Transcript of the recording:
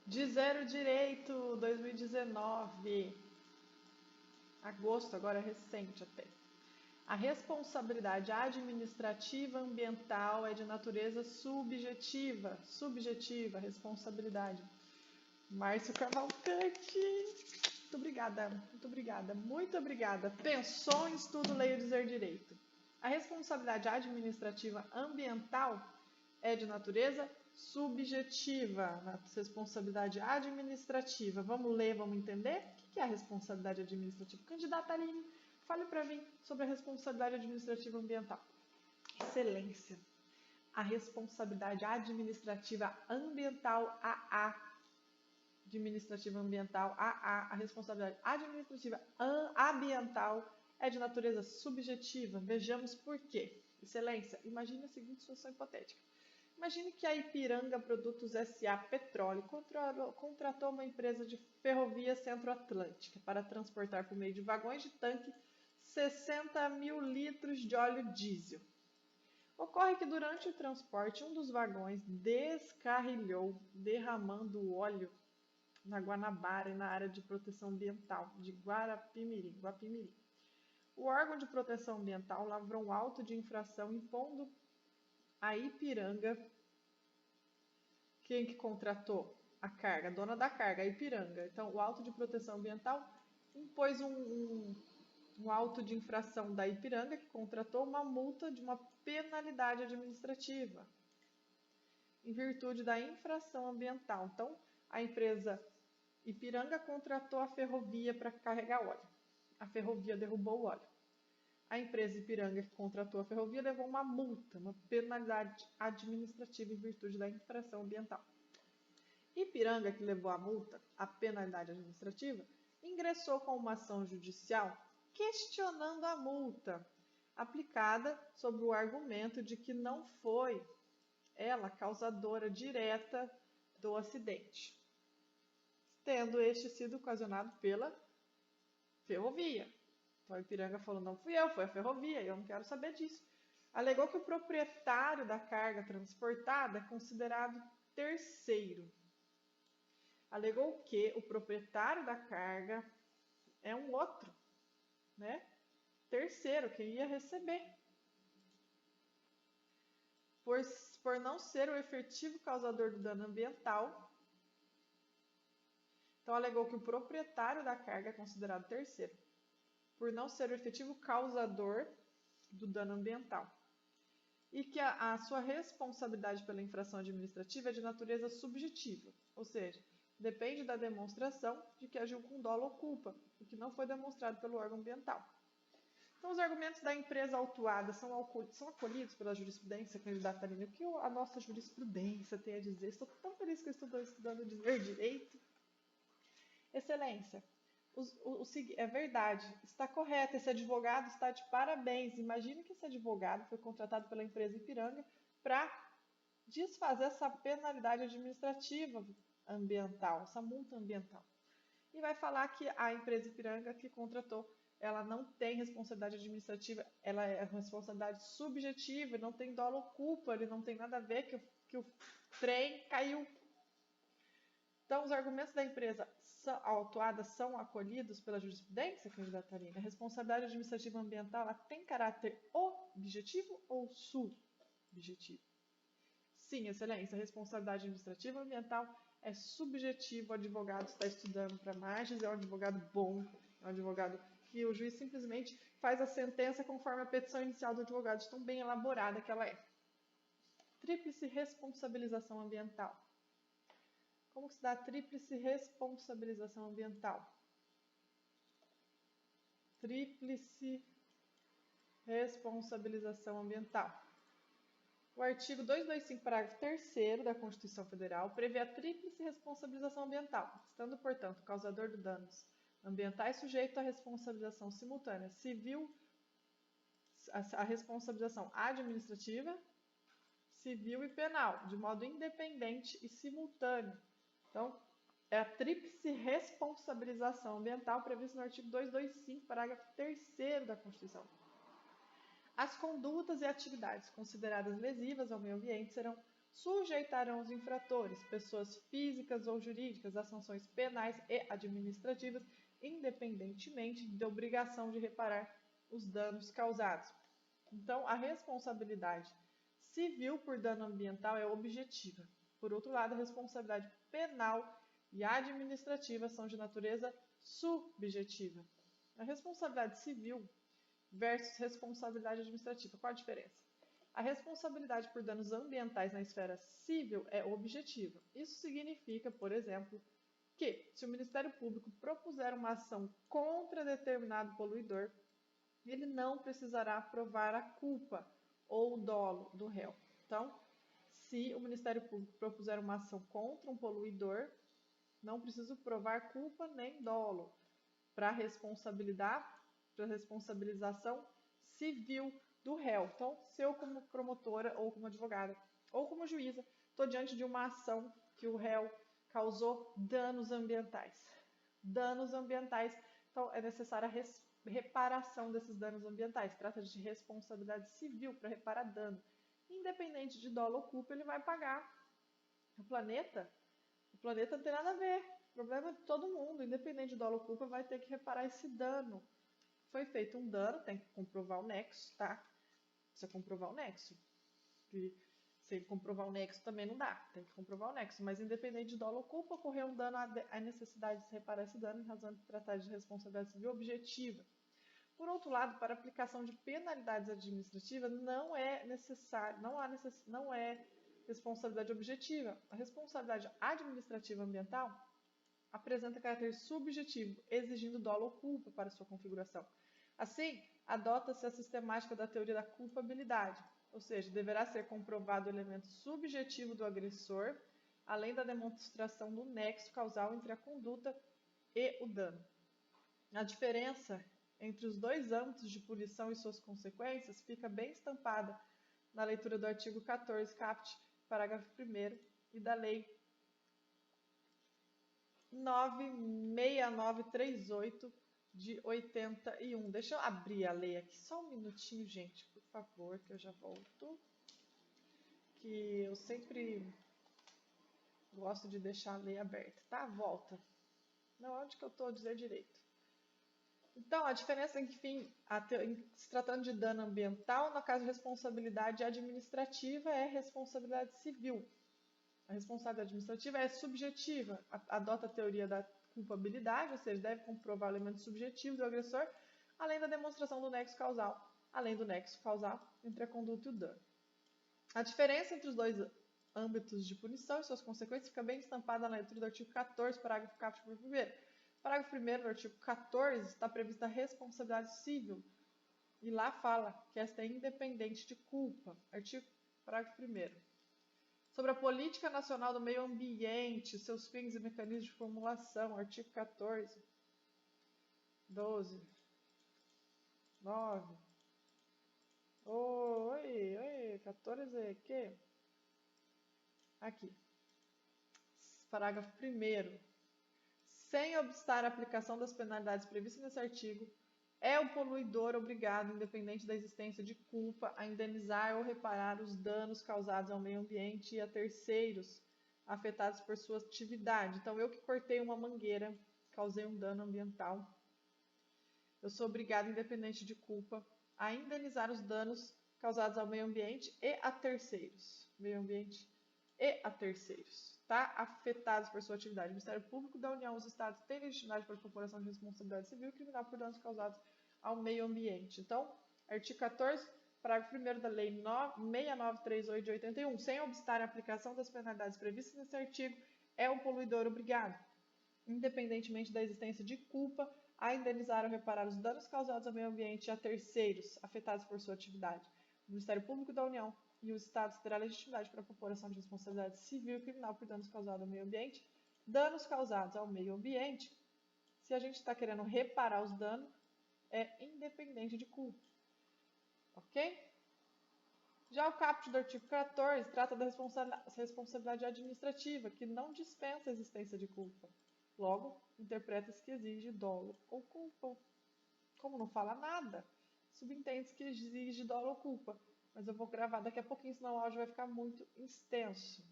Dizer o Direito 2019, agosto, agora é recente até. A responsabilidade administrativa ambiental é de natureza subjetiva. Subjetiva, responsabilidade. Márcio Cavalcante. Muito obrigada, muito obrigada, muito obrigada. Pensou em estudo, leio dizer direito. A responsabilidade administrativa ambiental é de natureza subjetiva, na responsabilidade administrativa. Vamos ler, vamos entender? O que é a responsabilidade administrativa? Candidata Aline, fale para mim sobre a responsabilidade administrativa ambiental. Excelência. A responsabilidade administrativa ambiental, a responsabilidade administrativa ambiental é de natureza subjetiva. Vejamos por quê. Excelência, imagine a seguinte situação hipotética. Imagine que a Ipiranga Produtos S.A. Petróleo contratou uma empresa de ferrovia centro-atlântica para transportar por meio de vagões de tanque 60 mil litros de óleo diesel. Ocorre que durante o transporte, um dos vagões descarrilhou, derramando óleo na Guanabara e na área de proteção ambiental de Guapimirim. O órgão de proteção ambiental lavrou um auto de infração impondo a Ipiranga, quem que contratou a carga? A dona da carga, a Ipiranga. Então, o auto de proteção ambiental impôs um auto de infração da Ipiranga, que contratou uma multa de uma penalidade administrativa, em virtude da infração ambiental. Então, a empresa Ipiranga contratou a ferrovia para carregar óleo. A ferrovia derrubou o óleo. A empresa Ipiranga que contratou a ferrovia levou uma multa, uma penalidade administrativa em virtude da infração ambiental. Ipiranga, que levou a multa, a penalidade administrativa, ingressou com uma ação judicial questionando a multa, aplicada sob o argumento de que não foi ela causadora direta do acidente, tendo este sido ocasionado pela ferrovia. Então a Ipiranga falou, não fui eu, foi a ferrovia, e eu não quero saber disso. Alegou que o proprietário da carga transportada é considerado terceiro. Alegou que o proprietário da carga é um outro, né? Terceiro, quem ia receber. Por não ser o efetivo causador do dano ambiental. Então alegou que o proprietário da carga é considerado terceiro, por não ser o efetivo causador do dano ambiental. E que a sua responsabilidade pela infração administrativa é de natureza subjetiva, ou seja, depende da demonstração de que agiu com dolo ou culpa, o que não foi demonstrado pelo órgão ambiental. Então, os argumentos da empresa autuada são acolhidos pela jurisprudência, candidata Aline. O que a nossa jurisprudência tem a dizer? Estou tão feliz que eu estou estudando dizer direito. Excelência, é verdade, está correto, esse advogado está de parabéns. Imagine que esse advogado foi contratado pela empresa Ipiranga para desfazer essa penalidade administrativa ambiental, essa multa ambiental. E vai falar que a empresa Ipiranga que contratou, ela não tem responsabilidade administrativa, ela é responsabilidade subjetiva, não tem dolo ou culpa, ele não tem nada a ver que o trem caiu. Então, os argumentos da empresa autuada são acolhidos pela jurisprudência, candidata Aline? A responsabilidade administrativa ambiental ela tem caráter objetivo ou subjetivo? Sim, excelência. A responsabilidade administrativa ambiental é subjetiva. O advogado está estudando para margens, é um advogado bom, é um advogado que o juiz simplesmente faz a sentença conforme a petição inicial do advogado, de tão bem elaborada que ela é. Tríplice responsabilização ambiental. Como se dá a tríplice responsabilização ambiental? Tríplice responsabilização ambiental. O artigo 225, parágrafo 3º da Constituição Federal prevê a tríplice responsabilização ambiental, estando, portanto, o causador de danos ambientais sujeito à responsabilização simultânea civil, a responsabilização administrativa, civil e penal, de modo independente e simultâneo. Então, é a tríplice responsabilização ambiental prevista no artigo 225, parágrafo 3º da Constituição. As condutas e atividades consideradas lesivas ao meio ambiente serão sujeitarão os infratores, pessoas físicas ou jurídicas, a sanções penais e administrativas, independentemente da obrigação de reparar os danos causados. Então, a responsabilidade civil por dano ambiental é objetiva. Por outro lado, a responsabilidade penal e administrativa são de natureza subjetiva. A responsabilidade civil versus responsabilidade administrativa. Qual a diferença? A responsabilidade por danos ambientais na esfera civil é objetiva. Isso significa, por exemplo, que se o Ministério Público propuser uma ação contra determinado poluidor, ele não precisará provar a culpa ou o dolo do réu. Então, se o Ministério Público propuser uma ação contra um poluidor, não preciso provar culpa nem dolo para a responsabilização civil do réu. Então, se eu como promotora ou como advogada ou como juíza estou diante de uma ação que o réu causou danos ambientais. Danos ambientais, então é necessária a reparação desses danos ambientais. Trata de responsabilidade civil para reparar dano. Independente de dolo ou culpa, ele vai pagar. O planeta não tem nada a ver. O problema é de todo mundo, independente de dolo ou culpa, vai ter que reparar esse dano. Foi feito um dano, tem que comprovar o nexo, tá? Precisa comprovar o nexo. E sem comprovar o nexo também não dá, tem que comprovar o nexo. Mas independente de dolo ou culpa, ocorreu um dano, há necessidade de se reparar esse dano em razão de tratar de responsabilidade civil objetiva. Por outro lado, para a aplicação de penalidades administrativas, não é responsabilidade objetiva. A responsabilidade administrativa ambiental apresenta caráter subjetivo, exigindo dolo ou culpa para sua configuração. Assim, adota-se a sistemática da teoria da culpabilidade, ou seja, deverá ser comprovado o elemento subjetivo do agressor, além da demonstração do nexo causal entre a conduta e o dano. A diferença entre os dois âmbitos de punição e suas consequências fica bem estampada na leitura do artigo 14, caput, parágrafo 1º, e da Lei 96938 de 81. Deixa eu abrir a lei aqui, só um minutinho, gente, por favor, que eu já volto. Que eu sempre gosto de deixar a lei aberta, tá? Volta. Não, onde que eu estou a dizer direito? Então, a diferença é que, enfim, se tratando de dano ambiental, no caso de responsabilidade administrativa, é responsabilidade civil. A responsabilidade administrativa é subjetiva, adota a teoria da culpabilidade, ou seja, deve comprovar o elemento subjetivo do agressor, além da demonstração do nexo causal, entre a conduta e o dano. A diferença entre os dois âmbitos de punição e suas consequências fica bem estampada na leitura do artigo 14, parágrafo caput por primeiro. Parágrafo 1º do artigo 14 está prevista a responsabilidade civil, e lá fala que esta é independente de culpa. Parágrafo 1º. Sobre a política nacional do meio ambiente, seus fins e mecanismos de formulação, artigo 14, 12, 9. Oi, 14, que? Aqui. Parágrafo 1º. Sem obstar a aplicação das penalidades previstas nesse artigo, é o poluidor obrigado, independente da existência de culpa, a indenizar ou reparar os danos causados ao meio ambiente e a terceiros afetados por sua atividade. Então, eu que cortei uma mangueira, causei um dano ambiental, eu sou obrigado, independente de culpa, a indenizar os danos causados ao meio ambiente e a terceiros. Tá? Afetados por sua atividade. O Ministério Público da União e os Estados têm legitimidade para a corporação de responsabilidade civil e criminal por danos causados ao meio ambiente. Então, artigo 14, parágrafo 1º da Lei 6938 de 81. Sem obstar a aplicação das penalidades previstas nesse artigo, é o poluidor obrigado, independentemente da existência de culpa, a indenizar ou reparar os danos causados ao meio ambiente e a terceiros afetados por sua atividade. O Ministério Público da União e os Estados terá legitimidade para a corporação de responsabilidade civil e criminal por danos causados ao meio ambiente. Danos causados ao meio ambiente, se a gente está querendo reparar os danos, é independente de culpa. Ok? Já o caput do artigo 14 trata da responsabilidade administrativa, que não dispensa a existência de culpa. Logo, interpreta-se que exige dolo ou culpa. Como não fala nada, subentende-se que exige dolo ou culpa. mas eu vou gravar daqui a pouquinho, senão o áudio vai ficar muito extenso.